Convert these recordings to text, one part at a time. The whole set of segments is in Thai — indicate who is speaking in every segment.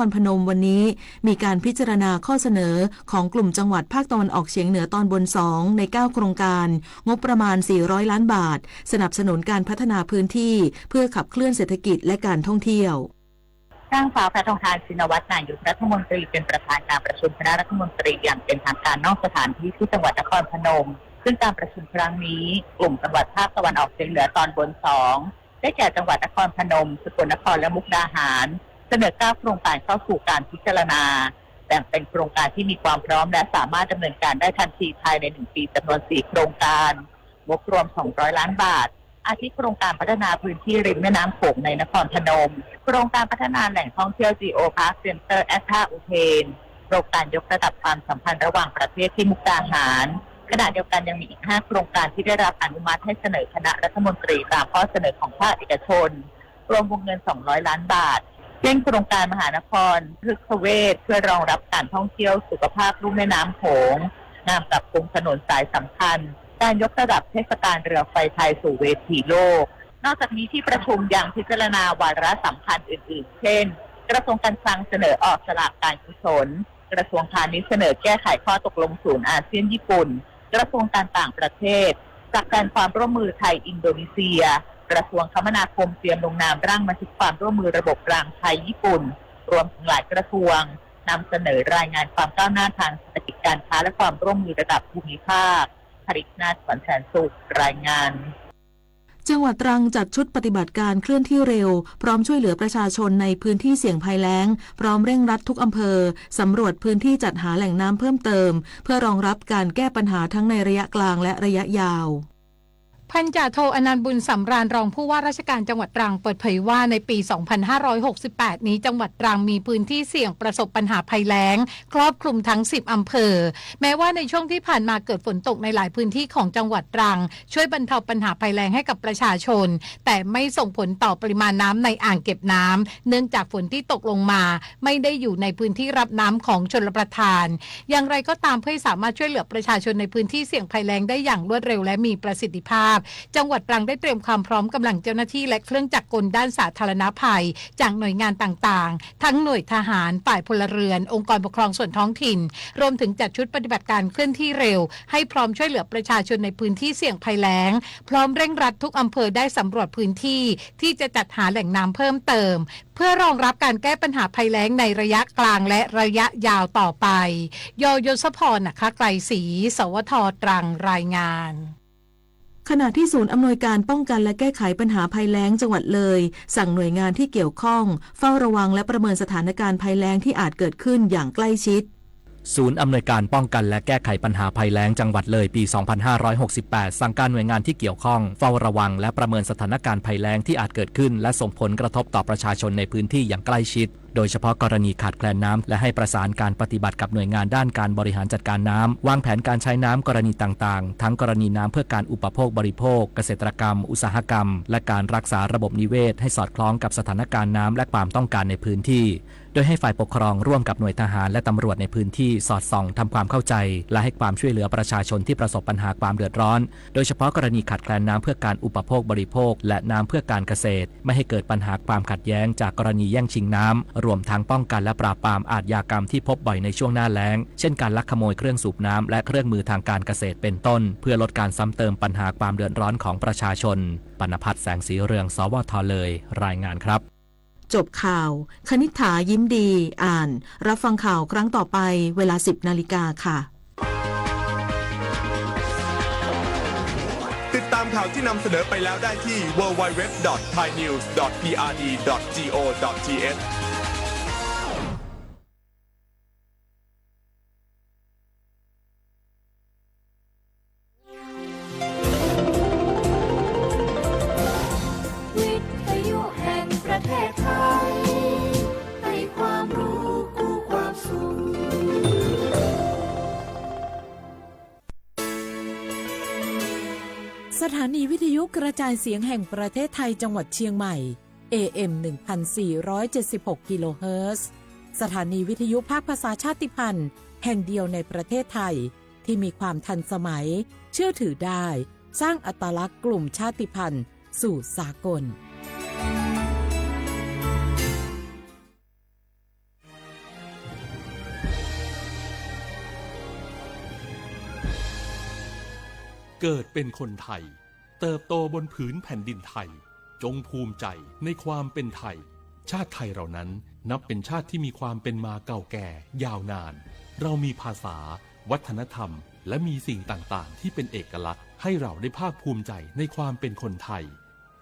Speaker 1: รพนมวันนี้มีการพิจารณาข้อเสนอของกลุ่มจังหวัดภาคตะวันออกเฉียงเหนือตอนบน2ใน9โครงการงบประมาณ400ล้านบาทสนับสนุนการพัฒนาพื้นที่เพื่อขับเคลื่อนเศรษฐกิจและการท่องเที่ยวน
Speaker 2: างสาวแพทองทานชินวัตรนายกรัฐมนตรีเป็นประธานการประชุมคณะรัฐมนตรีอย่างเป็นทางการนอกสถานที่ที่จังหวัดนครพนมซึ่งการประชุมครั้งนี้กลุ่มจังหวัดภาคตะวันออกเฉียงเหนือตอนบน2ได้แก่จังหวัดนครพนมสกลนครและมุกดาหารเสนอ9โครงการเข้าสู่การพิจารณาแบ่งเป็นโครงการที่มีความพร้อมและสามารถดำเนินการได้ทันทีภายใน1ปีจำนวน4โครงการงบรวม200ล้านบาทอาทิโครงการพัฒนาพื้นที่ริมแม่น้ำโขงในนครพนมโครงการพัฒนาแหล่งท่องเที่ยวจีโอพาร์คเซ็นเตอร์แอดท่าอุเทนโครงการยกระดับความสัมพันธ์ระหว่างประเทศที่มุกดาหารขณะเดียวกันยังมีอีก5โครงการที่ได้รับอนุมัติให้เสนอคณะรัฐมนตรีตามข้อเสนอของภาคเอกชนรวมวงเงิน200ล้านบาทเช่นโครงการมหานครพฤกษเวชเพื่อรองรับการท่องเที่ยวสุขภาพลุ่มแม่น้ำโขงงานปรับปรุงถนนสายสำคัญการยกระดับเทศกาลเรือไฟไทยสู่เวทีโลกนอกจากนี้ที่ประชุมยังพิจารณาวาระสำคัญอื่นๆเช่นกระทรวงการคลังเสนอออกสลากการกุศลกระทรวงพาณิชย์เสนอแก้ไขข้อตกลงศูนย์อาเซียนญี่ปุ่นกระทรวงการต่างประเทศจากการความร่วมมือไทยอินโดนีเซียกระทรวงคมนาคมเตรียมลงนามร่างบันทึกความร่วมมือระบบรางไทยญี่ปุ่นรวมถึงหลายกระทรวงนำเสนอรายงานความก้าวหน้าทางเศรษฐกิจการค้าและความร่วมมือระดับภูมิภาคผลิตนาถขวัญแสนสุขรายงาน
Speaker 1: จังหวัดตรังจัดชุดปฏิบัติการเคลื่อนที่เร็วพร้อมช่วยเหลือประชาชนในพื้นที่เสี่ยงภัยแล้งพร้อมเร่งรัดทุกอำเภอสำรวจพื้นที่จัดหาแหล่งน้ำเพิ่มเติมเพื่อรองรับการแก้ปัญหาทั้งในระยะกลางและระยะยาว
Speaker 3: พันจ่าโทอนันต์บุญสำราญรองผู้ว่าราชการจังหวัดตรังเปิดเผยว่าในปี 2568 นี้จังหวัดตรังมีพื้นที่เสี่ยงประสบปัญหาภัยแล้งครอบคลุมทั้ง10อำเภอแม้ว่าในช่วงที่ผ่านมาเกิดฝนตกในหลายพื้นที่ของจังหวัดตรังช่วยบรรเทาปัญหาภัยแล้งให้กับประชาชนแต่ไม่ส่งผลต่อปริมาณน้ำในอ่างเก็บน้ำเนื่องจากฝนที่ตกลงมาไม่ได้อยู่ในพื้นที่รับน้ำของชลประทานอย่างไรก็ตามเพื่อสามารถช่วยเหลือประชาชนในพื้นที่เสี่ยงภัยแล้งได้อย่างรวดเร็วและมีประสิทธิภาพจังหวัดตรังได้เตรียมความพร้อมกำลังเจ้าหน้าที่และเครื่องจักรกลด้านสาธารณภัยจากหน่วยงานต่างๆทั้งหน่วยทหารฝ่ายพลเรือนองค์กรปกครองส่วนท้องถิ่นรวมถึงจัดชุดปฏิบัติการเคลื่อนที่เร็วให้พร้อมช่วยเหลือประชาชนในพื้นที่เสี่ยงภัยแล้งพร้อมเร่งรัดทุกอำเภอได้สำรวจพื้นที่ที่จะจัดหาแหล่งน้ำเพิ่มเติมเพื่อรองรับการแก้ปัญหาภัยแล้งในระยะกลางและระยะยาวต่อไปยศพรนะคะไกรศรีสวทตรังรายงาน
Speaker 1: ขณะที่ศูนย์อำนวยการป้องกันและแก้ไขปัญหาภัยแล้งจังหวัดเลยสั่งหน่วยงานที่เกี่ยวข้องเฝ้าระวังและประเมินสถานการณ์ภัยแล้งที่อาจเกิดขึ้นอย่างใกล้ชิด
Speaker 4: ศูนย์อำนวยการป้องกันและแก้ไขปัญหาภัยแล้งจังหวัดเลยปี 2568 สั่งการหน่วยงานที่เกี่ยวข้องเฝ้าระวังและประเมินสถานการณ์ภัยแล้งที่อาจเกิดขึ้นและส่งผลกระทบต่อประชาชนในพื้นที่อย่างใกล้ชิดโดยเฉพาะกรณีขาดแคลนน้ำและให้ประสานการปฏิบัติกับหน่วยงานด้านการบริหารจัดการน้ำวางแผนการใช้น้ำกรณีต่างๆทั้งกรณีน้ำเพื่อการอุปโภคบริโภคเกษตรกรรมอุตสาหกรรมและการรักษาระบบนิเวศให้สอดคล้องกับสถานการณ์น้ำและความต้องการในพื้นที่โดยให้ฝ่ายปกครองร่วมกับหน่วยทหารและตำรวจในพื้นที่สอดส่องทำความเข้าใจและให้ความช่วยเหลือประชาชนที่ประสบปัญหาความเดือดร้อนโดยเฉพาะกรณีขาดแคลนน้ำเพื่อการอุปโภคบริโภคและน้ำเพื่อการเกษตรไม่ให้เกิดปัญหาความขัดแย้งจากกรณีแย่งชิงน้ำรวมทั้งป้องกันและปราบปรามอาชญากรรมที่พบบ่อยในช่วงหน้าแล้งเช่นการลักขโมยเครื่องสูบน้ำและเครื่องมือทางการเกษตรเป็นต้นเพื่อลดการซ้ำเติมปัญหาความเดือดร้อนของประชาชนปณภัทร แสงสีเรืองสวทเลยรายงานครับ
Speaker 1: จบข่าวคณิษฐายิ้มดีอ่านรับฟังข่าวครั้งต่อไปเวลา 10 นาฬิกาค่ะ
Speaker 5: ติดตามข่าวที่นำเสนอไปแล้วได้ที่ www.thainews.prd.go.th
Speaker 6: สถานีวิทยุกระจายเสียงแห่งประเทศไทยจังหวัดเชียงใหม่ AM 1476 กิโลเฮิรตซ์สถานีวิทยุภาคภาษาชาติพันธุ์แห่งเดียวในประเทศไทยที่มีความทันสมัยเชื่อถือได้สร้างอัตลักษณ์กลุ่มชาติพันธุ์สู่สากล
Speaker 7: เกิดเป็นคนไทยเติบโตบนผืนแผ่นดินไทยจงภูมิใจในความเป็นไทยชาติไทยเรานั้นนับเป็นชาติที่มีความเป็นมาเก่าแก่ยาวนานเรามีภาษาวัฒนธรรมและมีสิ่งต่างๆที่เป็นเอกลักษณ์ให้เราได้ภาคภูมิใจในความเป็นคนไทย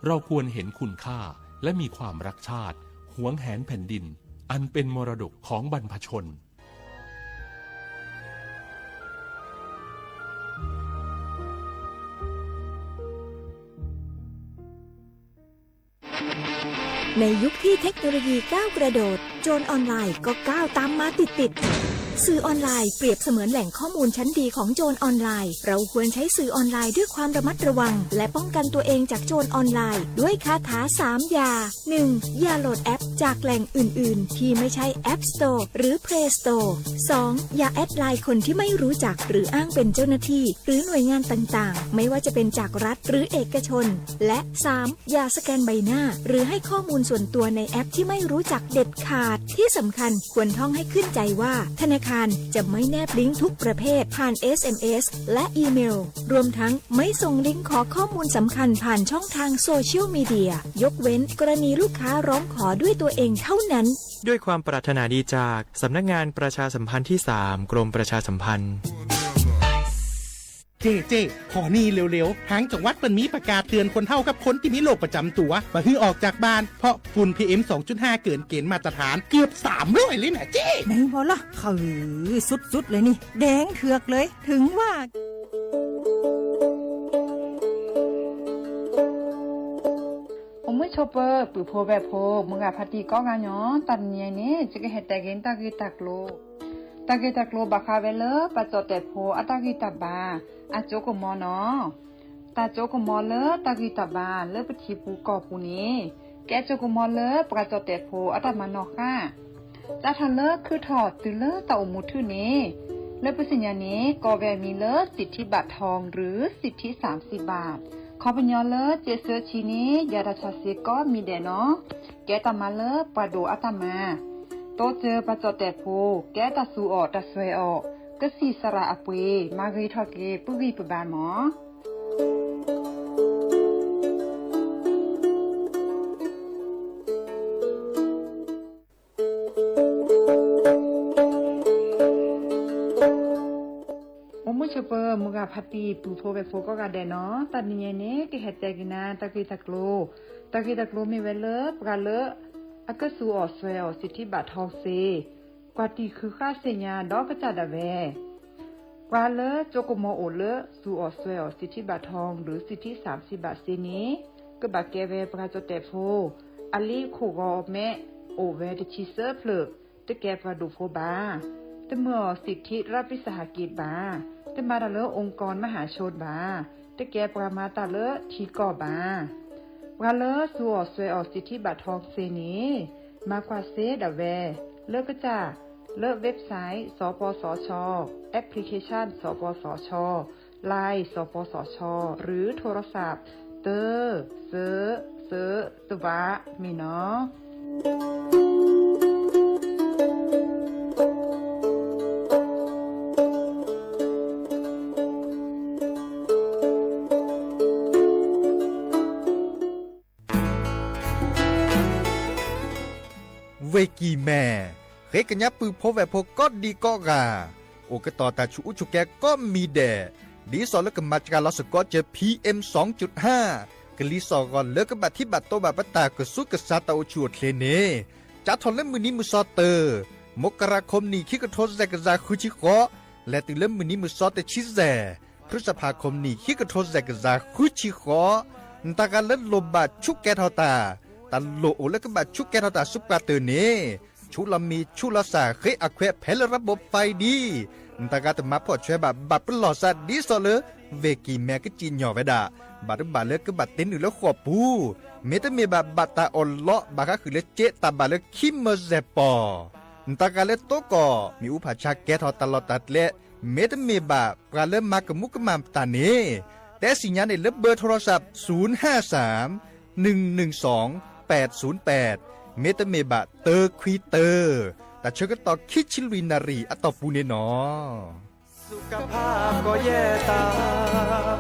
Speaker 7: เราควรเห็นคุณค่าและมีความรักชาติหวงแหนแผ่นดินอันเป็นมรดกของบรรพชน
Speaker 8: ในยุคที่เทคโนโลยีก้าวกระโดดโจรออนไลน์ก็ก้าวตามมาติดสื่อออนไลน์เปรียบเสมือนแหล่งข้อมูลชั้นดีของโจรออนไลน์เราควรใช้สื่อออนไลน์ด้วยความระมัดระวังและป้องกันตัวเองจากโจรออนไลน์ด้วยคาถา3อย่า 1. อย่าโหลดแอปจากแหล่งอื่นๆที่ไม่ใช่ App Store หรือ Play Store 2. อย่าแอดไลน์คนที่ไม่รู้จักหรืออ้างเป็นเจ้าหน้าที่หรือหน่วยงานต่างๆไม่ว่าจะเป็นจากรัฐหรือเอกชนและ 3. อย่าสแกนใบหน้าหรือให้ข้อมูลส่วนตัวในแอปที่ไม่รู้จักเด็ดขาดที่สำคัญควรท่องให้ขึ้นใจว่าธนาคารจะไม่แนบลิงก์ทุกประเภทผ่าน SMS และอีเมลรวมทั้งไม่ส่งลิงก์ขอข้อมูลสำคัญผ่านช่องทางโซเชียลมีเดียยกเว้นกรณีลูกค้าร้องขอด้วยตัวเองเท่านั้น
Speaker 9: ด้วยความปรารถนาดีจากสำนักงานประชาสัมพันธ์ที่ 3 กรมประชาสัมพันธ์
Speaker 10: เจ๊ขอนี่เร็วๆทางจังหวัดเปิ้นมีประกาศเตือนคนเฒ่ากับคนที่มีโรคประจำตัวว่าให้ออกจากบ้านเพราะฝุ่น PM 2.5 เกินเกณฑ์มาตรฐานเกือบ300เลยนะเจ๊
Speaker 11: ไหนพอละคือสุดๆเลยนี่แดงเถือกเลยถึงว่า
Speaker 12: 我们ชอบปือโพแบบโพมึงอะพัตีก็งานย้อนตันเนี่ยนี่จะก็เฮ็ดแต่เกนตากีตักโลบาคาเวลปะจอแต่โพอะตากีตาบาอะโจกมอเนาะตาโจกมอเลตากีตาบาเลปทีปูกอปูนี้แกโจกมอเลปะจอแต่โพอะตามานอค่ะตาทันเลคือถอดตือเลตาอมุทื่อนี้และปสิญญานี้ก็แวมีเลสิทธิบัตรทองหรือสิทธิ30 บาทขอปัญญาเลเจเซอร์ชีนี้ยาดาชาเซก็มีเดเนาะแกตามาเลปะโดอะตามาโตเจอปะจอแต่โพแกตาสูออตาสวยออกก็สีสระอปวยมารีทอเกปุรีปบานหมอมุชเปอร์มุกาพัตีปูโพเวโฟก็กาเดเนาะตัดเนี่ยเนกเฮแตกินาตะกีตะโกมีเวลปกาเลอากสูออสเวลสิทธิบัตรทองเซกว่าตีคือค่าเสียดอกกระจาดาเวกว่าเลโจโกโมโอเลสูออสเวลสิทธิบัตรทองหรือสิทธิ30 บาทเซนี้ก็บาเกเวปกาโจเตโฟอลีโคกอเมโอเวดชิเซอร์เพลตะแกปาดูโฟบาตะเมื่อสิทธิรัฐวิสาหกิจบาตะมาตะเลองค์กรมหาชนบาตะแกปรามาตะเลทีก่อบาปราเลสัวสวยออกสิทธิบัตรทองเซนี้มากกว่าเซดาเวเลิกก็จ้าเลิกเว็บไซต์สปสช.แอปพลิเคชันสปสช.ไลน์สปสช.หรือโทรศัพท์เตอเซอตวะมีเนาะ
Speaker 13: เวกีแม่เฮกันยับปือพบแบบพก็ดีก็กาโอกต่อตาชูอุชุแกก็มีแดดีสอแล้วก็มาจากลอสก็เจอ PM 2.5 กลีสอก่อนเลิกกับบัตรที่บัตรโตบัตรปตากสุกษาตาอุชูเคลเนจัดทอนเล่มมือนี้มือซอเตอร์มกราคมนี้คิกโทษแซกซาคุชิโกและติเล่มมือนี้มือซอเตชิแซพฤษภาคมนี้คิกโทษแซกซาคุชิโกตาการเล่นลมบาดชุกแกทอตาตันโลโอแล้วก็บาดชุกแกทอตาซุปกาเตอร์เนชุลมีชุลสาเคยอักเวเพลระบบไฟดีตากาตมาพอช่วยบัดปลอสัดดีสอเลเวกีแม่ก็จีนหย่อไปด่าบัดเลิกก็บัดเต้นอยู่แล้วขอบปูเมตามีบัดตาอลเลาะบักคือเลเจตาบัดเลิกคิมเมเซปอตากาเลโตก็มีอุปชาแกทอตลอดตัดเลเมตามีปลาเลิมมากมุกมามตาเนแต่สัญญาณในเล็บเบอร์โทรศัพท์053-112-808เมตาเมบะเตอร์ควีเตอร์แต่เชื่อกันต่อคิชิลุยนารีอัตตปูเนนอสุขภาพก็แย่ตาม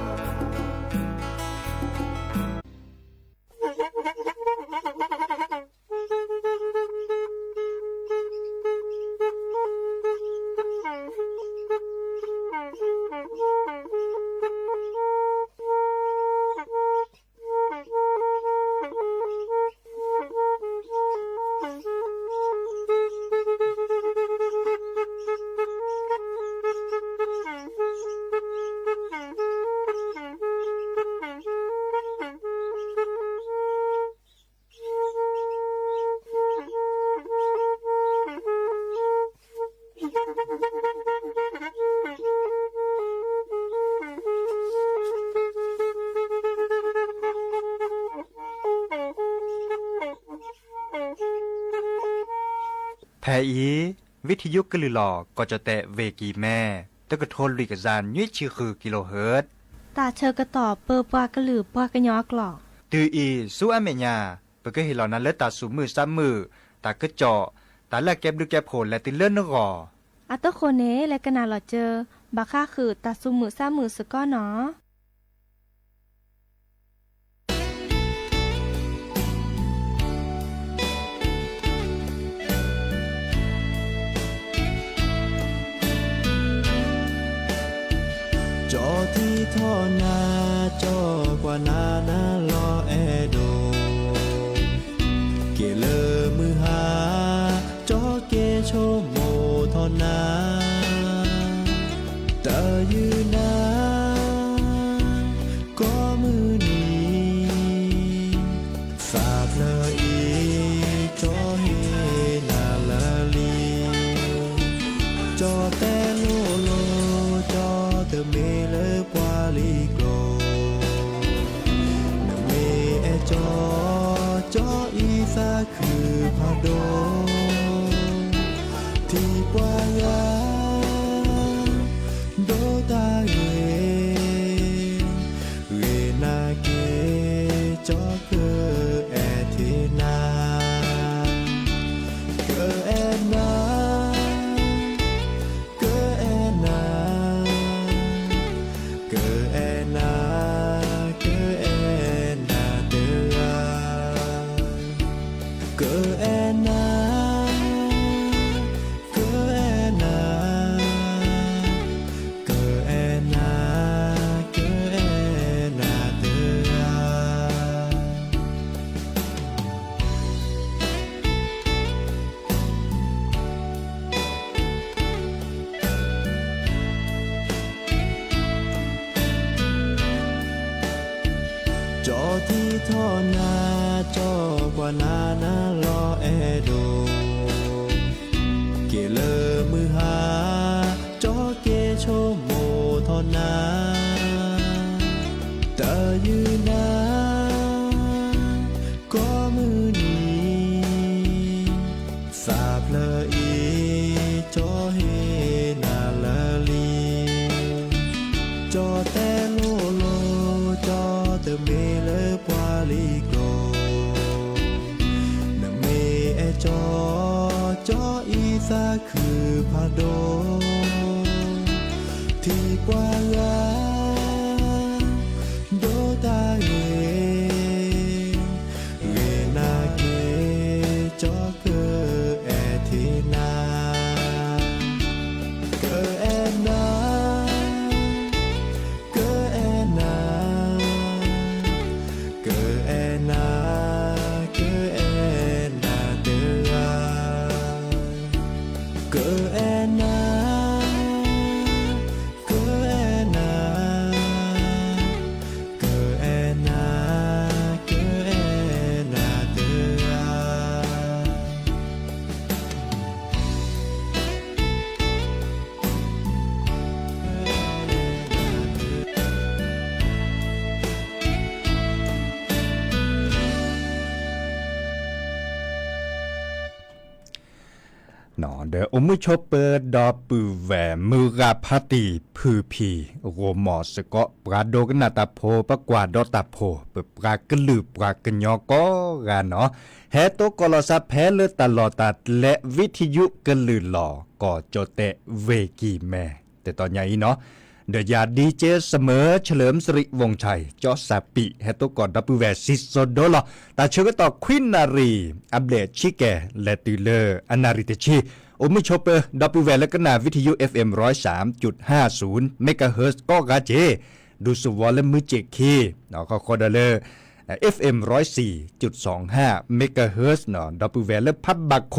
Speaker 13: อีวิทยุกลือหลอก็จะแตะเวกีแม่ตะกะโทนลุยกะจานยี่ชื่อคือกิโลเฮิรตซ์
Speaker 14: ตาเชอกระต่อเปอปากระหลือปากระยอกหลอก
Speaker 13: ตืออีสู้อเมญาเปก็เห็นเหล่านั้นเลตาสูมือซ้ำมือตากระเจาะตาแลกแก็บดึกแก็บโผล่และติเลื่อนนกอ
Speaker 14: อัตโตโคเนและกะนาหลอเจอบาค่าคือตาซุมือซ้ำมือสก้อเนาะ
Speaker 15: จอที่ท่อนาจอกว่านานาลอแอโดเกเลอมือหาจอเกโชโมทอนาตายืนนาก็มือนี้ฝากเลยอีจอเฮนาลาลีจอแต่โลโลจอเตเมเลปวาลิโกนเมเอจอจออีสาคือพาโดที่ปวายาโดตาเเรนาเกจอเกแอเทนาเกแอนาเกแอนาเกแอนาเกแอนาเดอาเกแอนาเกแอนาเกแอนาเกแอนาเดอาจอที่ท่อนาจอกว่านานาลอแอโดเกเลอมือหาจอเกโชโมทอนาตายืนนาก็มือนี้ฝากเลยอีจอเฮนาลาลีจอแต่โลโลจอเตเมเลปวาลิโกนเมเอจอจออีสาคือพาโดที่ปวายาโดตาเรนาเกจอเกแอเทนาเกแอนาเกแอนาเกแอนาเกแอนาเดอาเกแอนาเกแอนาเกแอนาเกแอนาเดอา
Speaker 13: หนอเดออมุชอเปิดดอปือแหวมือกาพาติพือพีโรหมอสกอปราโดกนาตาโพปะกวาดอตาโพเปปรากลือปรากญอกอกาเนาะแฮโตกอลซาแพเลตลอดตัดและวิทยุกลือหลอก็โจเตเวกีแม่แต่ตอนใหญ่เนาะเดียาดีเจเสมอเฉลิมสิริวงชัยจอสาปิแฮโตกอดับแวซิโซโดลอตาเชกต่อควินนารีอัปเดตชิแกและติเลอร์อนาริเตชีโอมิชอเปอร์ดับแวและก็นาวิทยุ FM 103.50 เมกะเฮิรตซ์ก็กาเจดูสวอลและมือเจคีเนาะก็คอดเลอร์ FM 104.25 เมกะเฮิรตซ์เนาะดับแวและพับบักโค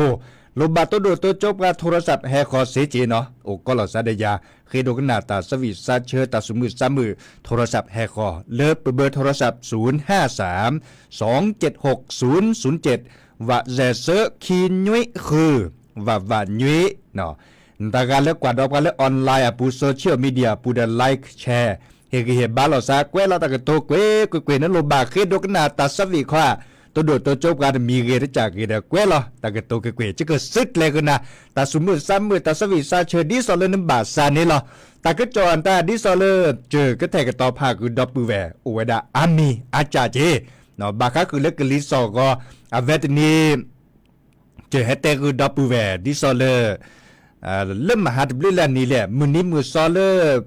Speaker 13: โลบาโตโดโตจบกับโทรศัพท์แฮคอเซเจเนาะโอก็ลอซาเดยาเคโดกนาตาสวิซาเชตาสมือซามือโทรศัพท์แฮคอเลิศเบอร์โทรศัพท์053-276-007ว่าแจเซอร์คีนุยคือว่านุยเนาะตาการเลือกกว่าดอกกันเลือกออนไลน์ปูโซเชียลมีเดียปูเดไลค์แชร์เฮกเฮบาลอซาเกวลาตะกะโตเกวนั้นโลบาเคโดกนาตาสวิควา ตัวโดดตัวจบกันมีเกตจากเกตแกวลอตากตัวเกวจะก็ซึกเลยกันนะตาสมมุติซ้ำมือตาสวิสาเชอดีสอเลนบาซานี่ลอตากจอนตาดีสอเลเจอก็แทกต่อพาคือดอปูแวโอเวดาอามีอาจาเจเนาะบาคาคือเล็กกลิซอก็อาเวตนี้เจอเฮเตคือดอปูแวดีสอเลเริ่มมาหาดบลิลานี่แหละมือนี้มือซอเล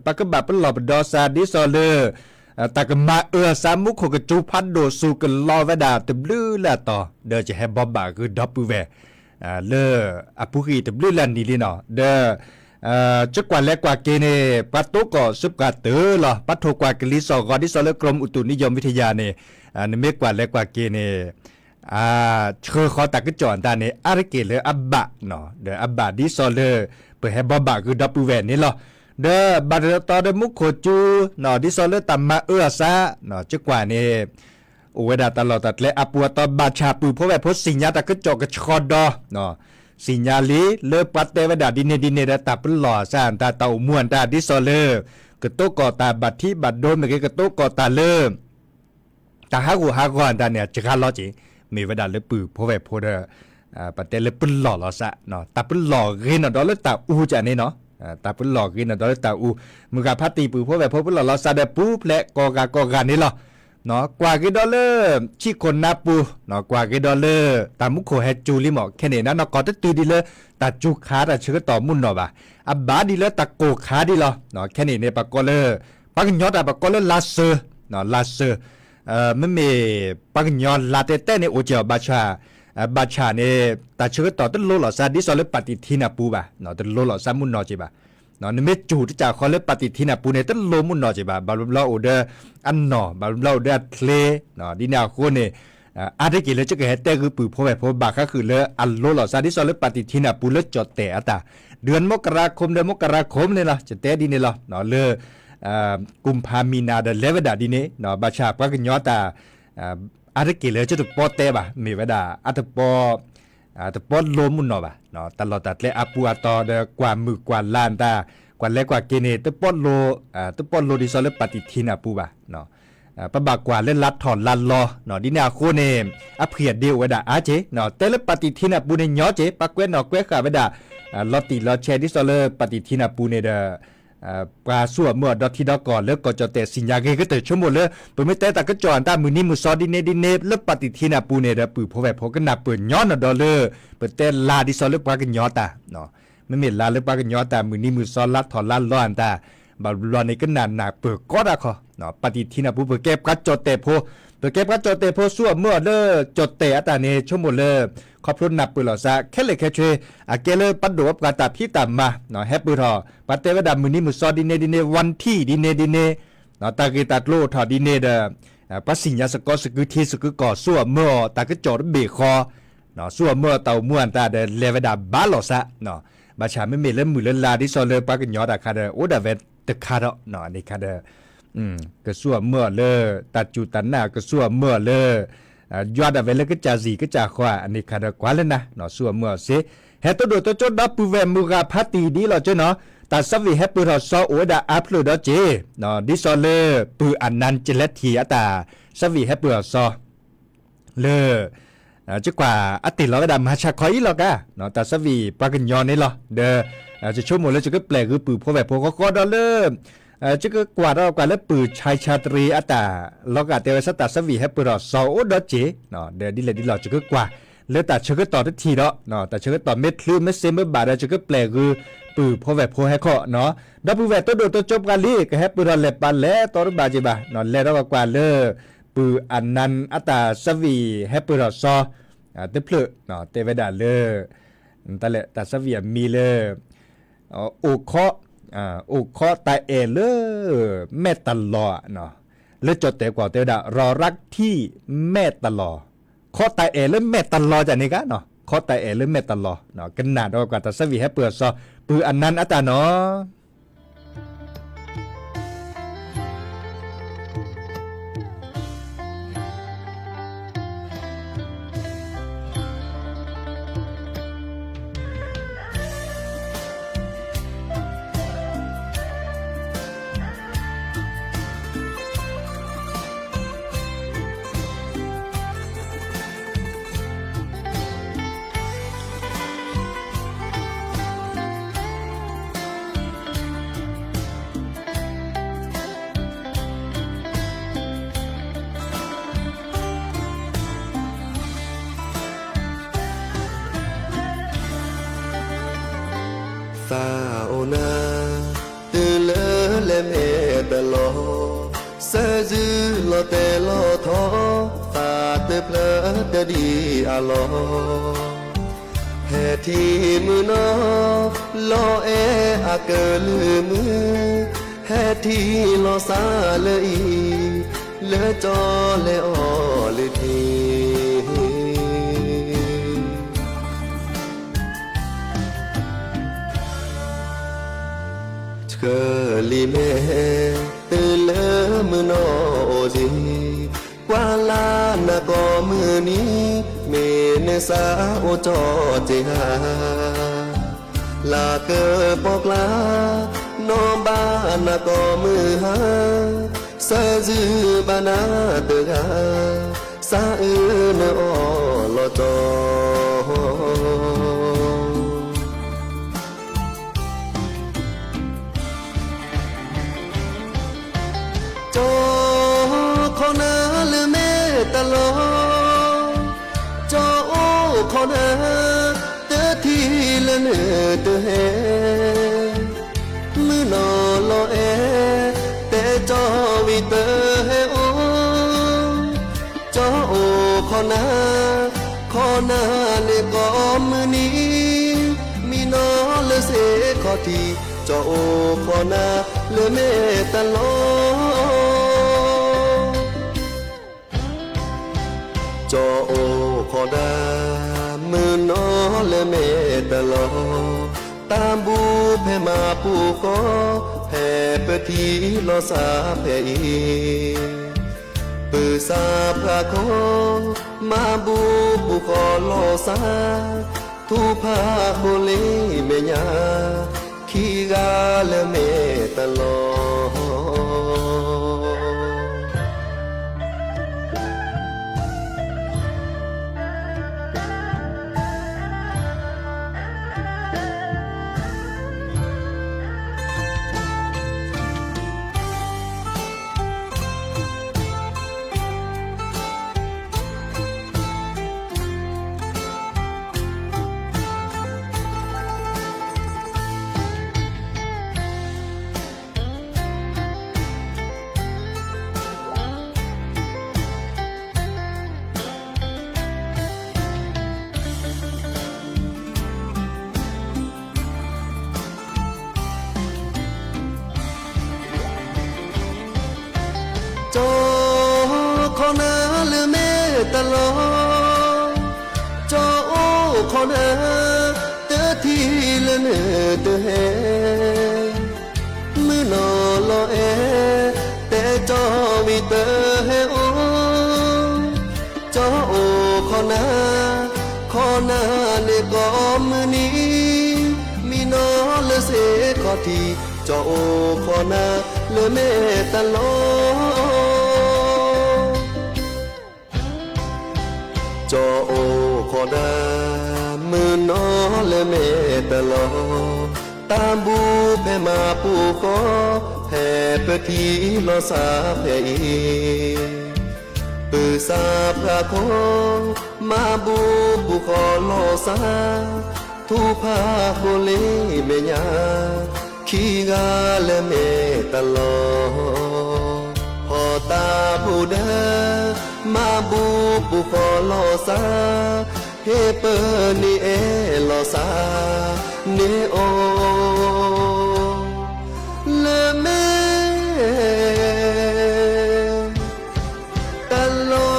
Speaker 13: ปากบะปลอบดอซาดิซอเลตากมาสามุขกจูพัดโดสูกันลอเวดาตบลือละต่อเดอจะให้บอบบะคือดอปูแวเลอปุกีตบลือลานี่ลีเนาะเดจักว่าแลกว่าเกเนปัตโตก็สุบกาเตอลอปัตโทกว่ากลิซอกอดิซอเลกรมอุตุนิยมวิทยาเนี่ยนเมกว่าแลกว่าเกเนเชื่อขอตากจอนตาเนี่ยอาริเกเลอับบะเนาะเดออับบะดิซอเลเปิดให้บอบบะคือดอปูแวนี่ลอเดอบาดตอเดมุขโคจูเนาะดิซอเลตัมมาซาเนาะจักว่าเนี่ยโอเวดาตลอดตัดและอปัวตอบาชาปูเพราะว่าพสิญญาตากจอกชอดอเนาะสิญญาลีเลปัตเตวดาดินเนดาตาปหล่อซานตาเตาม่วนตาดิซอเลกะโตกอตาบัดที่บัดโดนเมกะโตกอตาเลตาฮากูฮากอนตาเนี่ยจะคาลอจิมีเวดาเลปือเพราะว่าโพเดปัตเตเลปหล่อลอซะเนาะตาปหล่อเรนดอลตาอูจะนี่เนาะตาปหล่อเรนดอลตาอูมึงกะพัตติปือเพราะว่าปหล่อลอซาเดปูแลกอกานี่ลอเนาะกว่ากี่ดอลลาร์ชิคนนาปูเนาะกว่ากี่ดอลลาร์ตามุโคเฮจูลิหมอแค่นี้นะเนาะก็จะตื่นดีเลยตาจุกขาตาเชื่อต่อมุนเนาะบ่ะอับบาดีเลยตาโกขาดีเนาะแค่นี้เนี่ยปากกอเลปากยอดปากกอเลลาเซเนาะลาเซไม่มีปากยอดลาเตเต้เนี่ยโอเจียวบาชาเนี่ยตาเชื่อต่อต้นโลหล่อซาดิซอเลปฏิทินาปูบ่ะเนาะต้นโลหล่อซามุนเนาะจีบ่ะเนาะนี่ไม่จูที่จะขอเลปฏิทินาปูเนี่ยต้นโลมุนเนาะจีบ่ะบาลุลาโอเดอันเนาะบาลุลาโอเดทเลเนาะดินาโคเนี่ยอาได้กี่เลยจะเกิดแต่คือปืนพอแบบพอบาก็คือเลยอันโลหล่อซาดิซอเลปฏิทินาปูเลจอดแต่ตาเดือนมกราคมเนี่ยล่ะจะแต่ดีเนี่ยล่ะเนาะเลยกุมภามีนาเดเลวดาดีเนี่ยเนาะบาชาก็ยอตาอาได้กี่เลยจะถูกปอเตบ่ะมีเวดาอาตปอโลมุนเนาะบ่ะเนาะตลอดตัดและอาปัวตอเดกว่ามือกว่าล้านตากว่าเล็กกว่าเกเนตปอโลดิซอเลปฏิทินาปูบ่ะเนาะปะบากกว่าเล่นลัดถอนลันรอเนาะดินาโคเนอเพียดเดียวเวดาอาเจเนาะเตเลปฏิทินาปูเนยอเจปะเกวเนาะเกวขาเวดาลอติลอแชดิซอเลปฏิทินาปูเนเดปลาสั่วเมื่อดอที่ดอกก่อนแล้วก็จะแต่สิญญาเกก็แต่ชั่วโมงเลยเปิดไม่แต่ก็จอนตามือนี้มือซอดิเนแล้วปฏิทินาปูเนเดปือพอแบบพอก็นับเปิดย้อนดอเลยเปิดแต่ลาดิซอเลปลากันย้อนตาเนาะไม่มีลาเลปลากันย้อนตามือนี้มือซอลัดถอนลันร้อนตาบาลอนในก็หนาเปิดก็ได้คอเนาะปฏิทินาปูเปิดเก็บกัดจดแต่พอเปิดเก็บกัดจดแต่พอสั่วเมื่อเลยจดแต่ตาเนชั่วโมงเลยขอบคุณนับปืนหล่อซะแค่เลยแค่ช่วยเกลปัดดูว่าการตัดพี่ตามมาเนาะแฮปปี้ทอปัดเตวดามือนี้มือซอดิเนวันที่ดิเนเนาะตากีตัดโลทอดิเนเดปัสสิญญาสกอสกุทีสกุก่อสั่วเมื่อตากระจอดเบคอเนาะสั่วเมื่อเต่าม่วนตาเดเลวดาบ้าหล่อซะเนาะบาชาไม่มีเล่มมือเล่นลาดิซอเลปักยอดาคาเดโอดาเวตคาร์เนาะนี่คาเดก็สั่วเมื่อเลยตัดจูตันหน้าก็สั่วเมื่อเลยยอดเวลก็จะสีก็จะขวาอันนี้คาดกว่าเลยนะเนาะส่วนเมื่อเสเฮตัวโดตัวจดดับปูเวมุกาพัตีดีเราเจ้าเนาะแต่สวีเฮปูเราซอโอดาอัพโหลดเจเนาะดิซอเลปูอันนันเจเลทีอัตาสวีเฮปูเราซอเลจะกว่าอติเราก็ดำมาชาคอยหรอกะเนาะแต่สวีปากันยอนนี่หรอเด้อจะชั่วโมงแล้วจะก็แปลคือปูพอแบบพอก็ดอลเลอร์จะก็กว่าเรากว่าแล้วปืนชายชาตรีอัตาเราก็เตวสตาสวีให้ปืนเราซอโอดเจเนาะเดี๋ยวดิเลยดิเราจะก็กว่าแล้วแต่เชื่อก็ต่อทันทีเนาะแต่เชื่อก็ต่อเม็ดคลื่นเม็ดเซมเม็ดบาดจะก็แปลคือปืนพอแบบพอให้ข้อเนาะดับปืนแบบตัวโดตัวจบกันลีก็ให้ปืนเราเล็บปันแล้วตัวบาจิบะเนาะแล้วเราก็กว่าเลยปืนอันนั้นอัตาสวีให้ปืนเราซอเตเพลเนาะเตวดาเลยแต่แหละแต่สวีมีเลยโอเคาะอุคอตาเอเลแม่ตลอเนาะเลจดแต่กว่าเตดารอรักที่แม่ตลอคอตาเอเลแม่ตลอจากนี้กะเนาะคอตาเอเลแม่ตลอเนาะกันหนาดอกว่าตาสวีให้เปิดซอปืออันนั้นอัตาเนาะ
Speaker 16: เ
Speaker 15: าโอนาตื่นเลเมตลอเสจือลอเตลอทอตาเตเพลเตดีอาลอแห่ที่มือนอลอเออาเกลือมือแห่ที่ลอซาเลยเลจอเลอเลทีเกลีเมตื่นเลมือนอโอดีกว่าลานก็มือนี้เมเนสาโอจอเจหาลาเกอปอกลานอบ้านก็มือหาสะจือบานาเตกาสาเอเนอลอจอจอขอนาเลเมตลอจอโอขอนาเตทีเลเนเตเฮมือนอลอเอแต่จอวิเตเฮโอจอโอขอนาเลก็มือนี้มีนอเลเสขอทีจอโอขอนาเลเมตลอจอโอขอดามือนอเลเมตลอตามบูเพมาปูก็แผ่เปทีลอสาเพอีปือสาพระโคมาบูปูขอลอสาทุพาโบเลเมญาขีกาเลเมตลอจอขอนาเลเมตลอจอโอขอนาเตทีเลเนเตเฮมือนอลอเอแต่จอวิเตเฮโอจอโอขอนาเลก็มือนี้มีนอเลเสขอทีจอโอขอนาเลเมตลอจอโอขอดามือนอเลเมตลอตามบูเพมาปูก็แผ่เปทีลอสาเพอีปือสาพระโคมาบูปูขอลอสาทุพาโบเลเมญาขีกาเลเมตลอพอตาผู้เดมาบูปูขอลอสาเฮเปนีเอลอสาเนโอเลเมตลอ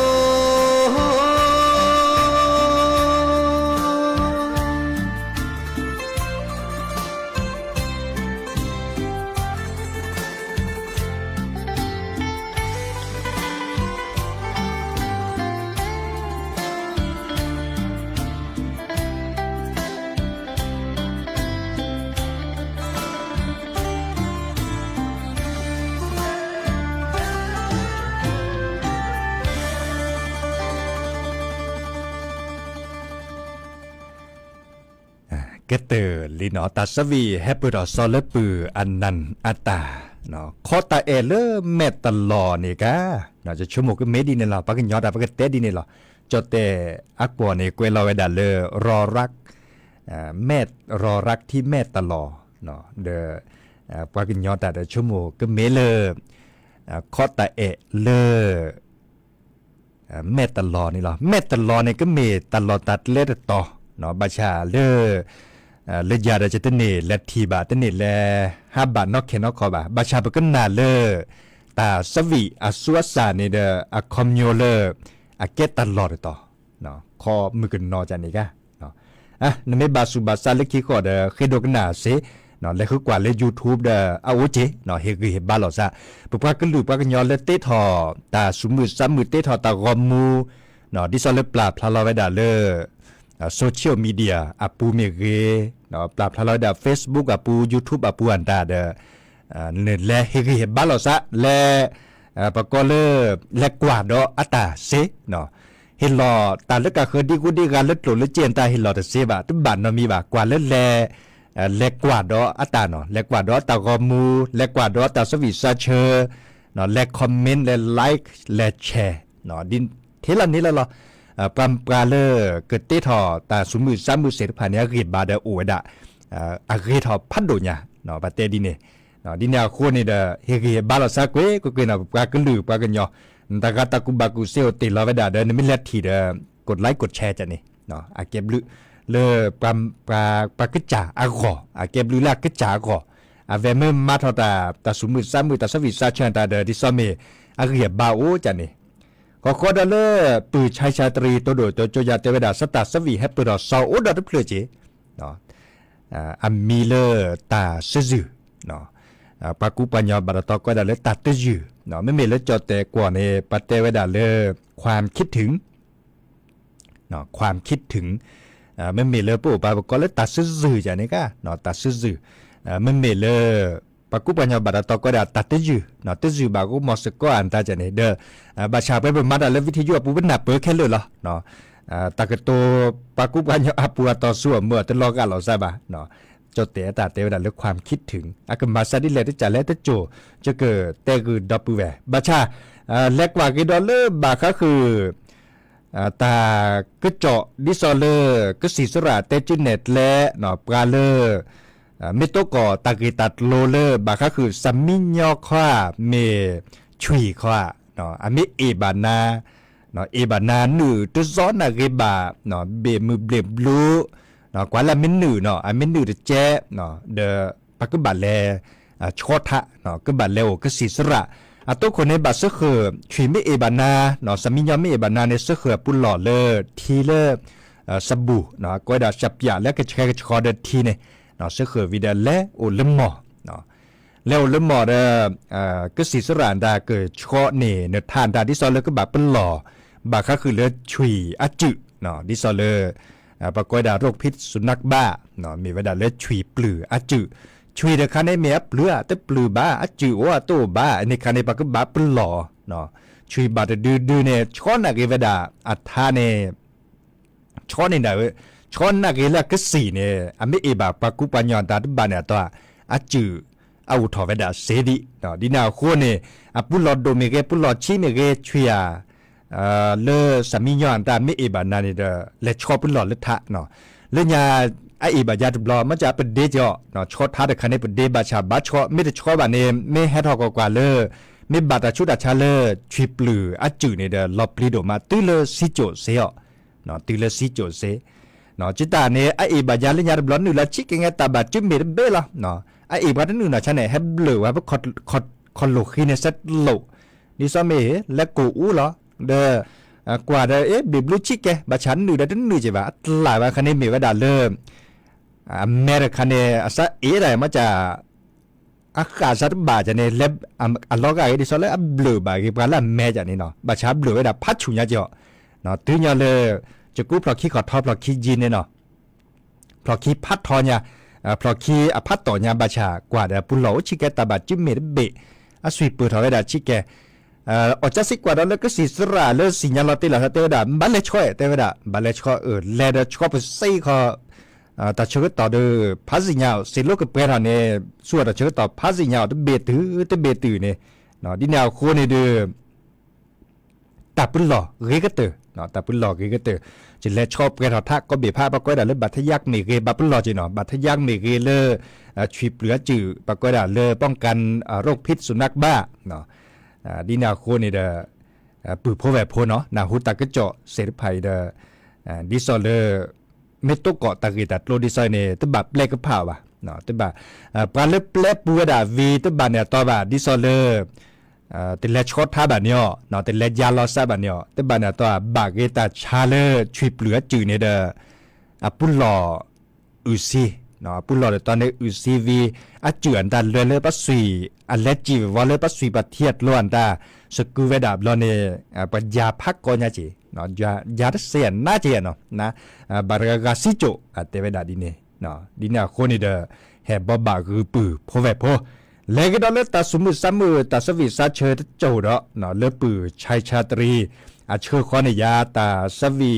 Speaker 13: เกเตอร์ลีนอตัสวีแฮปเปอร์ซอลปืออันนันอัตตาเนาะคอตาเอเลเมตลอนี่กะเนาะจะชั่วโมงก็เมดีนี่ล่ะปะกันยอดปะกันเตดีนี่ล่ะจดแต่อักบัวนี่กวยลอเวดาเลรอรักเมตรอรักที่เมตตลอ เนาะเดปากินยอแต่ชั่วโมงก็เมเลคอตาเอเลเมตลอนี่หรอเมตลอนี่ก็เมตลอตัดเลตต่อเนาะบาชาเลยาดจะตเนเลทีบาตเนเลฮับบานอกเคนอกคอบาบาชาปก็นาเลตาสวีอสุวสานี่เดอคอมโยเลเกตลอดต่อเนาะคอมือกันนอจันนี่กะเนาะนั่นไม่บาสุบาซาเล็กขี้ขอเดเคดกนาเซเนาะแล้วคือกว่าเลย YouTube เดเอาเจเนาะเฮกเฮบาลอซาปุปะก็ลือปะกันยอเลเตทอตาสุมือซ้ำมือเตทอตากอมูเนาะดิซอเลปลาพลาลอไว้ดาเลโซเชียลมีเดียอาปูเมเกเนาะปลาพลาลอดา Facebook อาปู YouTube อาปูอันดาเดเนี่ยแลเฮกเฮบาลอซาแลปะก็เลกว่าดออัตาเซเนาะเฮลอตาเลกะเคดีกูดีกันเลตโลเลเจนตาเฮลอตะเซบะตุบันเนาะมีบะกว่าเลเล็กกว่าดออัตาเนาะเล็กกว่าดอตากอมูเล็กกว่าดอตาสวิซาเชอร์เนาะเล็กคอมเมนต์และไลค์และแชร์เนาะดินเทลันนี้แล้วปรำปลาเลเกิดเตทอตาสุมือซ้ำมือเสร็จผ่านนี้รีบาเดอโอเวดะอาเกทอพัดโดญะเนาะปาเตดิเนเนาะดินแนวโคนี่เดเฮเกบาลซาเกก็เกนะปลากลือปลากันยอตากาตากุบากุเซลติลาเวดาเดนมิเลทีเดกดไลค์กดแชร์จ้ะนี่เนาะอาเก็บลือเลปลากึจ่าอากอเก็บลือลากึจ่าอากอเวเมมาทอตาสุมือซ้ำมือตาสวิซาเชนตาเดดิซอเมอาเกียบาโอจ้ะนี่ก็ขอดเลปือชัยชาตรีตัวโดยตัวโจยาเตเวดาสตาสวีแฮปตัวดอซาโอดอเพลเจเนาะอัมมีเลตาซซึเนาะปากูปัญญาบาตก็ได้เลตาตซึเนาะไม่มีเลจอแต่กว่าในปาเตเวดาเลความคิดถึงเนาะความคิดถึงไม่มีเลยปู่ปาก็เลยตัดซื่อๆจ้ะนี่ก็เนาะตัดซื่อๆไม่มีเลยปากูปัญญาบาตก็ได้ตัดซื่อเนาะตัดซื่อบากูมอสก็อันตาจ้ะนี่เด้อบาชาไปเป็นมาดาเลวิทยุปูเป็นหนับเปิดแค่เลยเหรอเนาะตากตัวปากูปัญญาปูต่อสู้เมื่อตลอดกันเราใช่ป่ะเนาะจดเตะตาเตวดาเรื่องความคิดถึงอากมาซาดิเลที่จะแล้วจะโจจะเกิดแต่คือดับเบิลแวร์บาชาเล็กกว่ากี่ดอลลาร์บาก็คือตาก็เจาะดิซอเลอร์ก็สีสระเตจิเน็ตและเนาะปลาเลอร์ไม่โตก่อตากีตัดโลเลอร์บาก็คือซัมมิญอคว้าเมชุยคว้าเนาะอันนี้เอบานาเนาะเอบานาหนึ่งตัวซ้อนอะเกบาเนาะเบมือเบลบลูเนาะกว่าละมินหนึ่งเนาะอันมินหนึ่งเดเจเนาะเดปักก็บาเลชอทะเนาะก็บาเลวก็สีสระตัวคนในบัตรเสือชุยไม่เอบานาเนาะสามียอมไม่เอบานาในเสือปุ่นหล่อเลอทีเลสบู่เนาะก็ได้จับยาและก็แชร์ชอเดทีเนี่ยเนาะเสือวิดาและโอเลมอเนาะแล้วเลมอเดก็สีสระดาเกิดชอเนี่ยเนื้อทานดาที่ซอเลก็แบบเป็นหล่อบาก็คือเลอชุยอจุเนาะที่ซอเลปรากฏดาโรคพิษสุนัขบ้าเนาะมีเวลาเลอชุยปลืออจุช่วยเด็กคันในเมียเปลือแต่ปลือบ้าจือว่าโตบ้าในคันในปากก็บ้าปลอเนาะช่วยบาดดื้อเนี่ยช้อนนักเวดาอัฐาเนี่ยช้อนนี่นะช้อนนักเวลาก็สีเนี่ยอเมเอบาปากุปัญญาตาบ้านเนี่ยตัวจือเอาถอเวดาเสดีเนาะดีน่าคนเนี่ยปุลอดโดเมเกปุลอดชีเมเกช่วยเลอสามีย้อนตาเมเอบานานี่เด้อและชอบปุลอดเลทะเนาะเลญาไอ้บาญาตุบลอมันจะเป็นเดจอเนาะชอท้าแต่คันนี้เป็นเดบาชาบาชอไม่ได้ชอบแบบนี้ไม่แฮทอกกว่าเลยไม่บาตาชุดอาชาเลยชีปลืออาจืดเนี่ยเดอลอปลีโดมาตื้อเลยซิโจเซียเนาะตื้อเลยซิโจเซเนาะจิตาเนี่ยไอ้บาญาเลญาตุบลอนี่ละชิกเงตาบาจุเมรเบล่ะเนาะไอ้บาตันนู่นน่ะฉันเนี่ยให้เบลอว่าพวกคอนโลคีเนี่ยเซตโลนี่ซ้อมเอและกูอู้เหรอเด้อกว่าเด้อบิบลูชิกแกบาฉันนู่นเด้อนู่นจีบะหลายว่าคันนี้มีว่าดาเริ่มอเมริกันเนี่ยสักอะไรมาจากอากาศสัตว์บาจะเนี่ยเล็บอัลล็อกอะไรที่สุดเลยบลูบาที่กันละแม่จากนี่เนาะบาชาบลูไว้ดับพัดชุนยาเจาะเนาะตื่นยาเลยจะกู้พลอขี้ขอทอพลอขี้จีนเนี่ยเนาะพลอขี้พัดทอเนี่ยพลอขี้พัดต่อเนี่ยบาชากว่าเดี๋ยวปุ่นเหลาชิแกตาบาจิ้มเมดเบะสวีปืนทอไว้ดับชิแกอจะสิกว่าแล้วก็สีสระเลยสิญญาลอติละเตวดาบัลเลช่วยเตวดาบัลเลช่วยแลเดช่วยไปซี่คอแต่เชื่อต่อเดือพัสิญญาสิลูกกับเพื่อนเนี่ยส่วนแต่เชื่อต่อพัสิญญาตัวเบตือเนี่ยเนาะที่แนวโคเนี่ยเดือ ตาปุลหล่อเรกเตอร์เนาะตาปุลหล่อเรกเตอร์จะแลชอบแกทอทักก็เบียผ้าปะก้อยดาเลบัตยักเมเกบัปุลหล่อจีเนาะบัตยักเมเกเลฉีบเหลือจื่อปะก้อยดาเลป้องกันโรคพิษสุนัขบ้าเนาะดีนาโคนี่เดปือโพแวโพเนาะนาหูตากระเจาะเสรีภัยเดดิซอเลเมตโตเกาะตะกีตัดโลดิซอยเนตบับเล็กกระเพราว่ะเนาะตบับปลาเล็บเล็บบัวดาวีตบับเนี่ยต่อบ่าดิซอเลแต่เล็กช็อตท่าแบบเนี้ยเนาะแต่เล็กยาลอซาแบบเนี้ยตบับเนี่ยต่อบาเกตาชาเลชีเปลือจืดเนี่ยเดปุลลออุซีเนาะปุลลอเดตอนนี้อุซีวีจืดอันตาเลปัสซีอันเล็กจีวอลเลปัสซีปัดเทียดล้วนตาสกูเวดาบลอเนี่ยปัญญาพักก่อนยาจีเนาะยาเสียนน่าเจียเนาะนะบารากาซิโจเตเวดาดีเนี่ยเนาะดีเนี่ยคนนี่เดแห่บบาคือปือโพแวโพเลกดอลเลตาสมุสามือตาสวิสาเชตโจดเนาะเลปือชัยชาตรีเชื่อข้อในยาตาสวี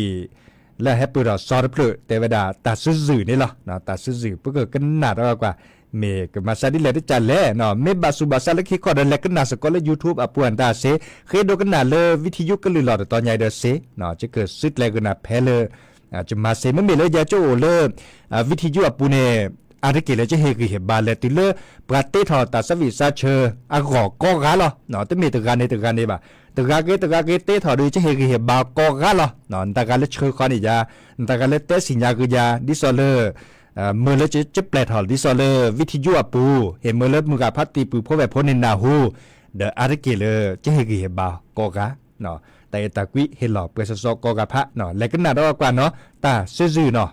Speaker 13: และแฮปปี้ดอซอร์เพลเตเวดาตาซื่อนี่หรอเนาะตาซื่อเพื่อเกิดกันหนาดกว่าเมกมาซาดิเลตจันแลเนาะเมบาสุบาซาเลคิคอดเลกันนาสกอล YouTube ปวนตาเซเคยโดกันนาเลวิทยุกันลือหลอดตอนใหญ่เดเซเนาะจะเกิดซึดแลกันนาแพเลจะมาเซมเมเลยยาโจเลวิทยุปูเนอาริเกเลจะเฮกิเฮบาเลติเลปราเตทอตาสวิซาเชอากอกกาลอเนาะตเมตกาเนบ่าตกาเกเตทอดูจะเฮกิเฮบากอกาลอเนาะตากาเลเชอคอนิยาตากาเลเตสิญญากุยาดิซอเลเมื่อเลจะแปลทอดิซอเลวิทยุปูเห็นเมื่อเลมือกับพัตติปูพบแบบพนินาหูเดอาริเกเลจะเฮกิเฮบากอกาเนาะแต่ตะกุยเฮลอเปสซอกอกาพะเนาะและก็น่าดอกว่าเนาะตาซื่อเนาะ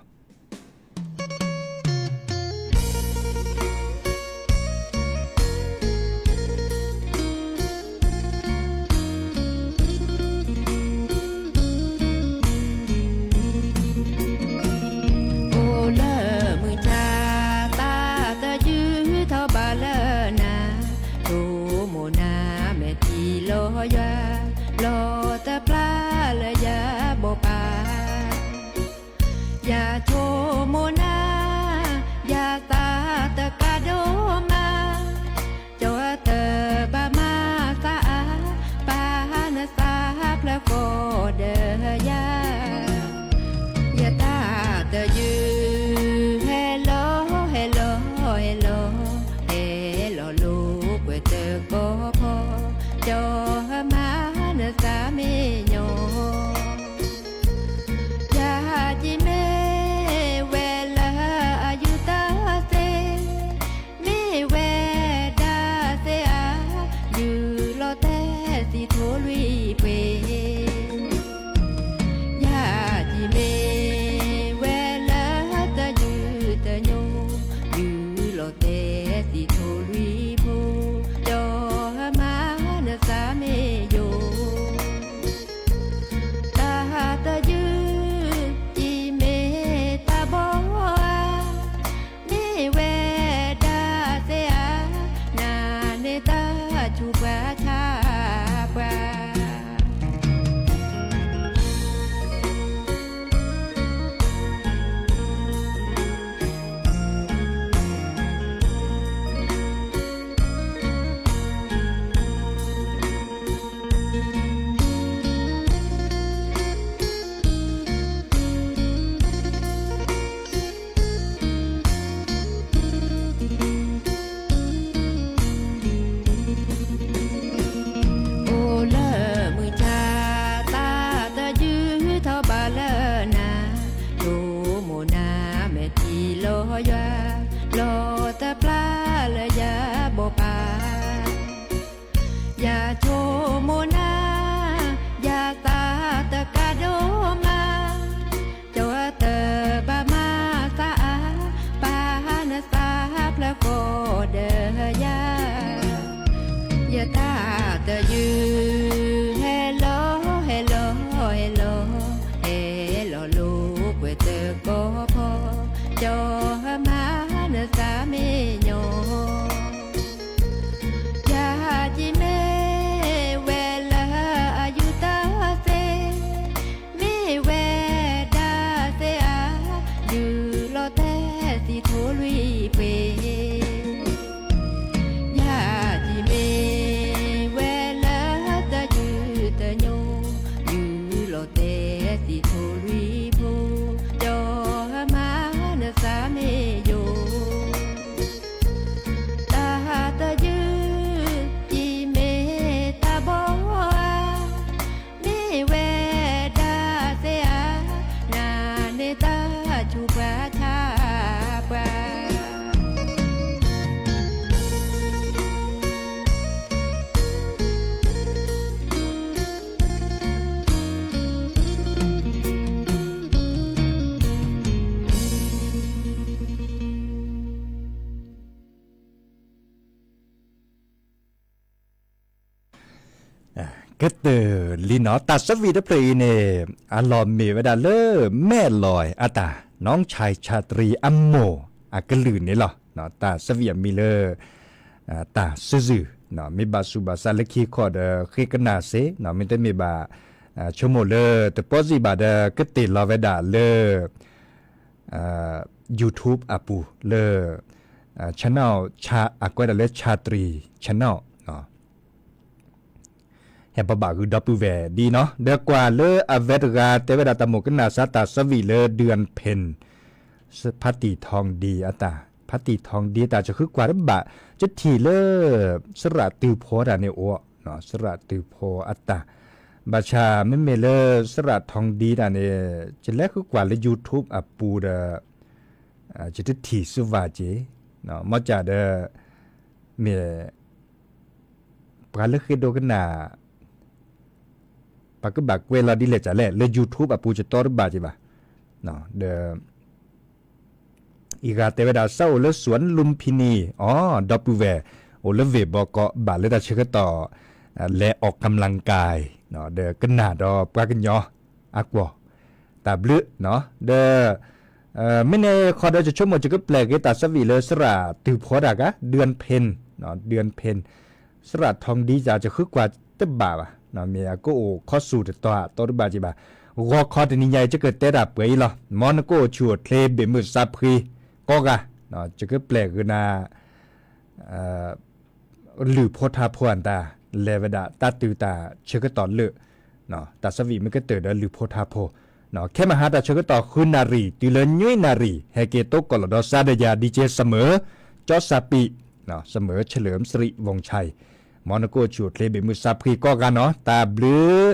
Speaker 13: ก็เตอลีนอตัดสวีดเพลเนอารอมเมวดาเลอแม่ลอยอาตาน้องชายชาตรีอัมโมอากะลืนนี่หรอเนาะตาสวีมีเลอตาซื่อเนาะมีบาสุบาซาเลคีคอดคีกนาเซเนาะมีแต่มีบาชั่วโมเลอแต่ปอสิบาดก็ติดลอเวดาเลอYouTube อาปูเลอchannel ชาอากวดาเลชาตรี channel เนาะเฮปบาคือดับเวดีเนาะเดกว่าเลอเวดกาเตเวดาตะโมกนาซาตาสวีเลเดือนเพ็ญพัตติทองดีอะตาพัตติทองดีตาจะคือกว่าบะจะทีเลสระติวโพดาเนโอเนาะสระติวโพอะตาบาชาไม่เมเลสระทองดีดาเนจะแลคือกว่าเล YouTube อะปูดาจะทีสุวาเจเนาะมอจาเดเมปาเลคือโดกันนาปากก็บักเวลาดิเลจะแลเลย YouTube อะปูจะตอร์บาจิบะเนาะเดอีกาเตเวดาเศร้าเลสวนลุมพินีอ๋อดับเวโอเลเวบอกก็บาเลดาเชกต่อและออกกำลังกายเนาะเดกันนาดอปากันยออักวอตาบลึเนาะเดไม่แน่คอเดจะชั่วโมงจะก็แปลกตาสวีเลสระตือพอดากะเดือนเพ็ญเนาะเดือนเพ็ญสระทองดีจะคือกว่าเตบาบะเนาะเมียก็โอข้อสูตรตัวบาจิบาวอคอตนิยายจะเกิดเตระเปยหรอมอนโกชัวเทเลเบมือซับพรีก็กะเนาะจะก็แปลกคือนาหรือโพธาพวนตาเลวดาตาตือตาเชก็ตอนเลเนาะตาสวีมันก็เตอดหรือโพธาโพเนาะแค่มหาตาเชก็ต่อคุณนารีติเลญยนารีเฮเกโตกอลดอซาเดยาดีเจเสมอจอสาปีเนาะเสมอเฉลิมสิริวงชัยมอนโกชัวเทเลเบมือซับพรีก็กันเนาะตาบลือ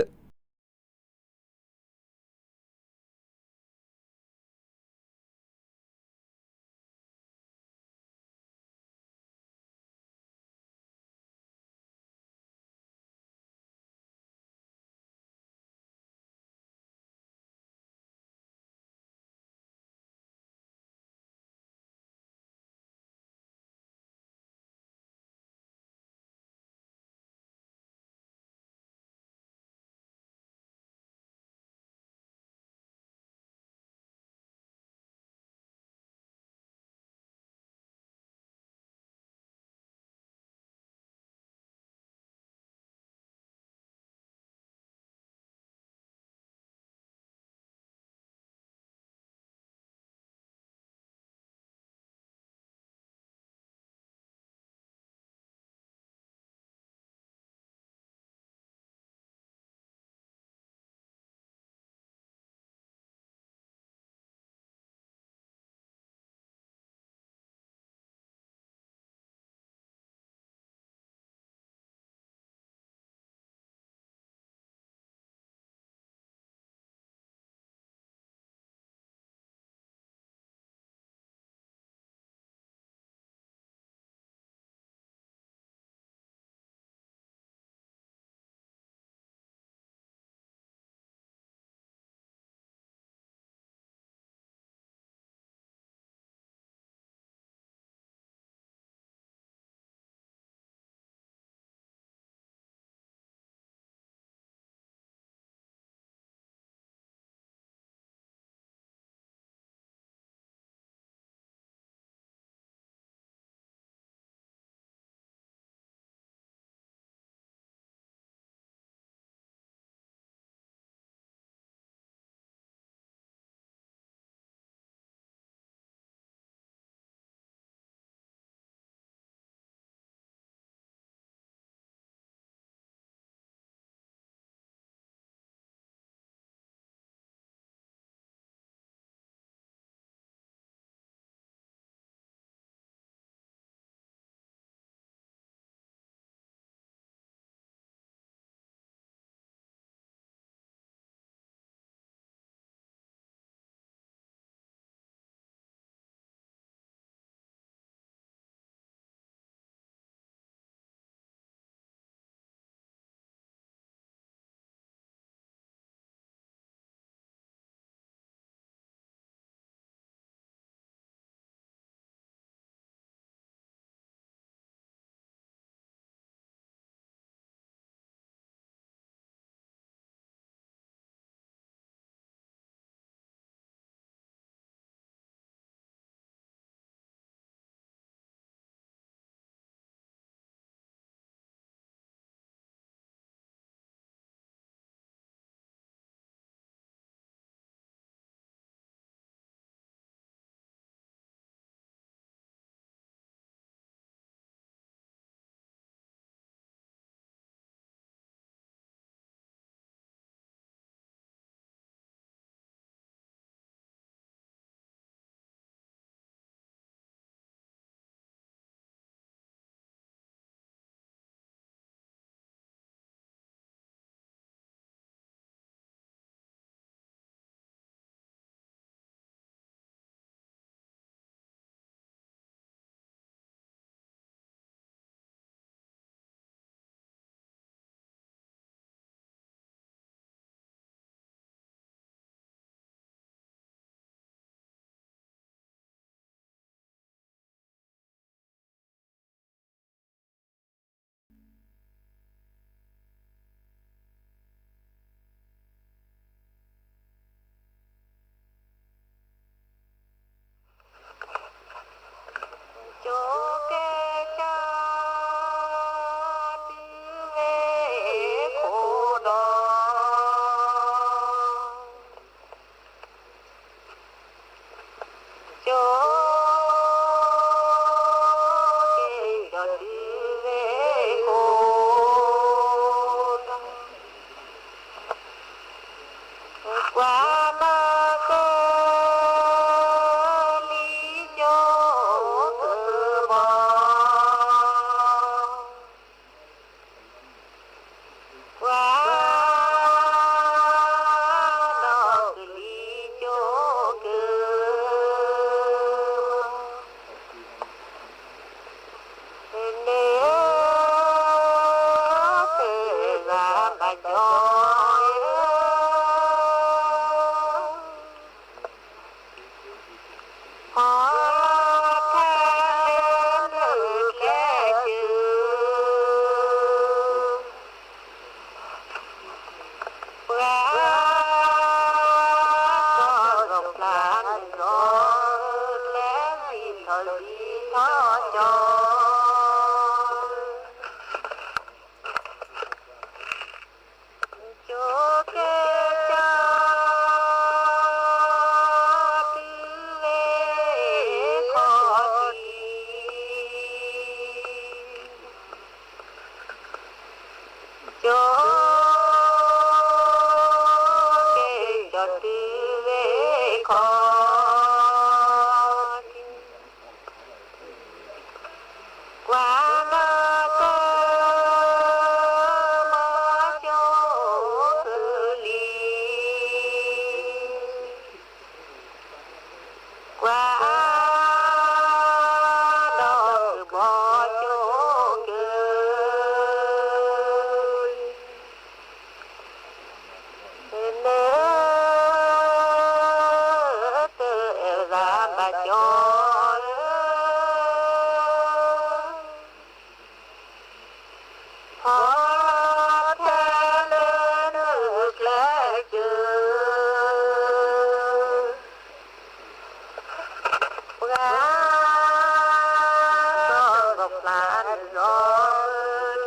Speaker 16: lan gió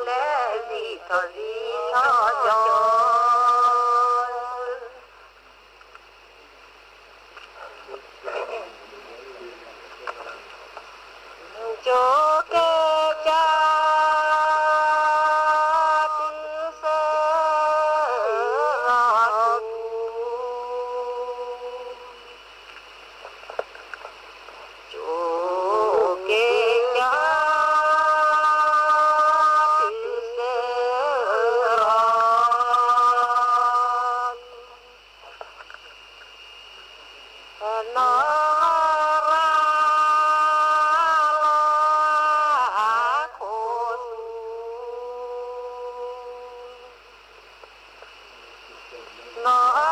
Speaker 16: lẽ gì cho cho kê cha tư sơ rọt cho kê cha tư sơ rọt nó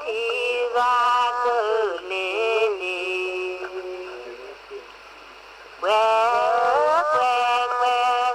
Speaker 16: thì ra cờ lê lê que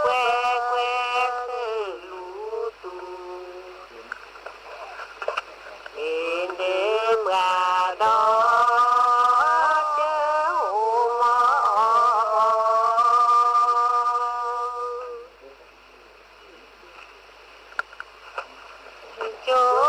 Speaker 16: que que sơ lú tu lên đêm gà đó chớ hồ mò cho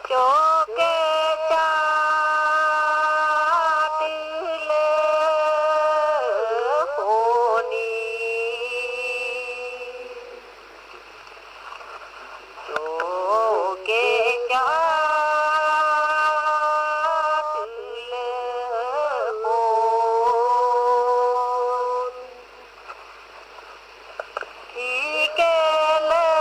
Speaker 16: cho kê cha tư lê hồ ni cho kê cha tư lê hồ thì kê lê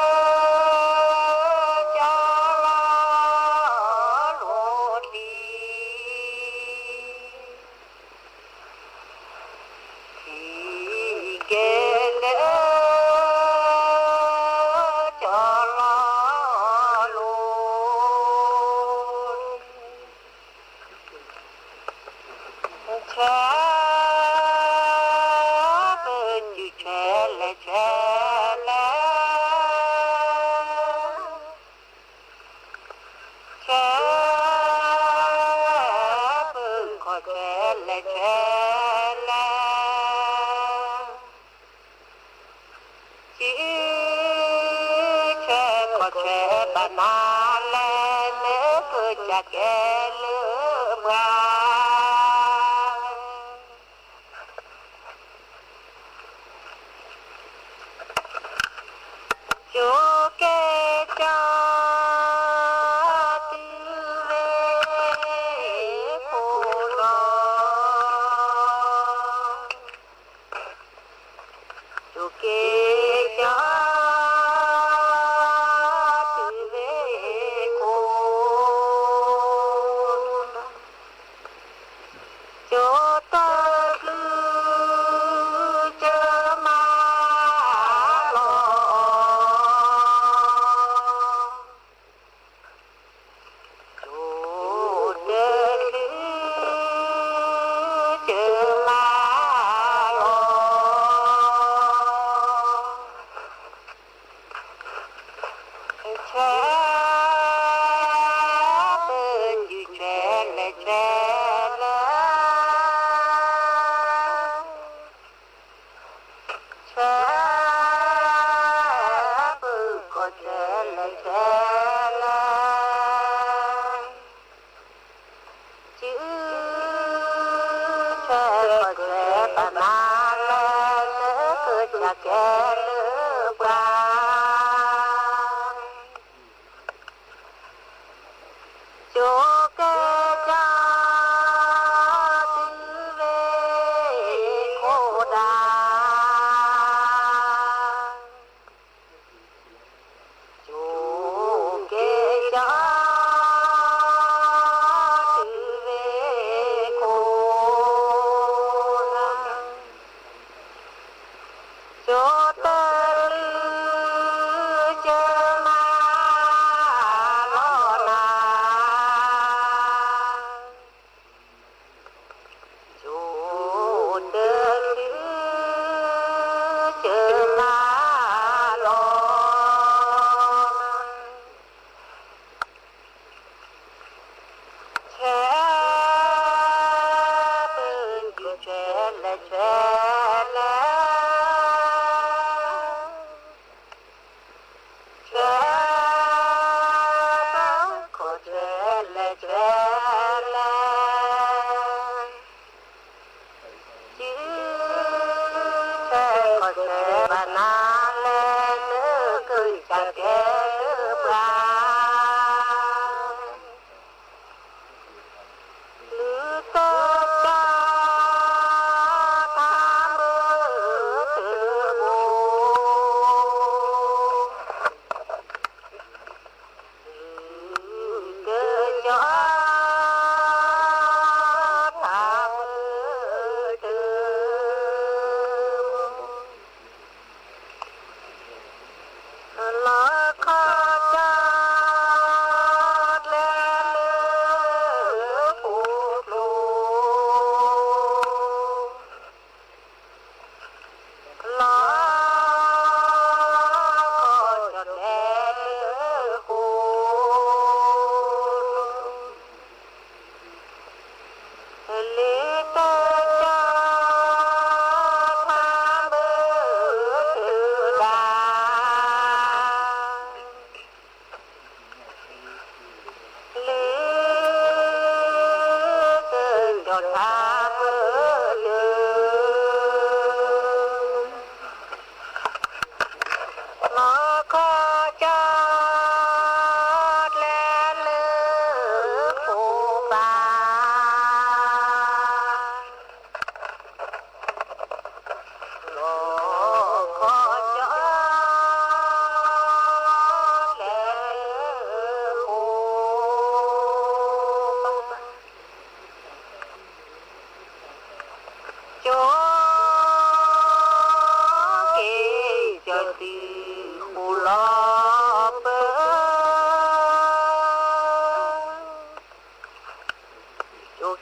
Speaker 16: cho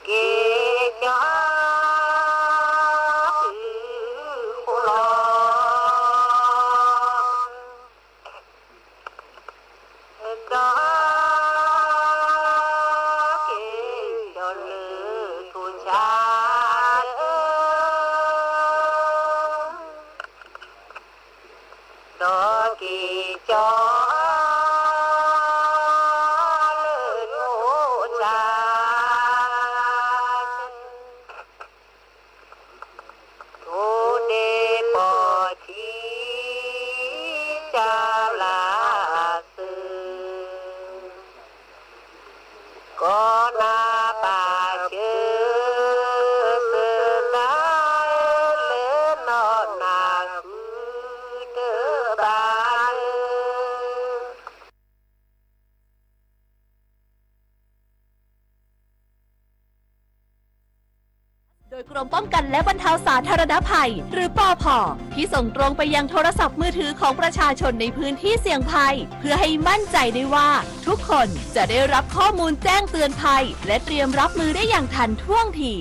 Speaker 16: เกจาโคลอดาเกจอลทุชาดอเกจอ
Speaker 17: โดยกรมป้องกันและบรรเทาสาธารณภัยหรือปภ.ที่ส่งตรงไปยังโทรศัพท์มือถือของประชาชนในพื้นที่เสี่ยงภัยเพื่อให้มั่นใจได้ว่าทุกคนจะได้รับข้อมูลแจ้งเตือนภัยและเตรียมรับมือได้อย่างทันท่วงที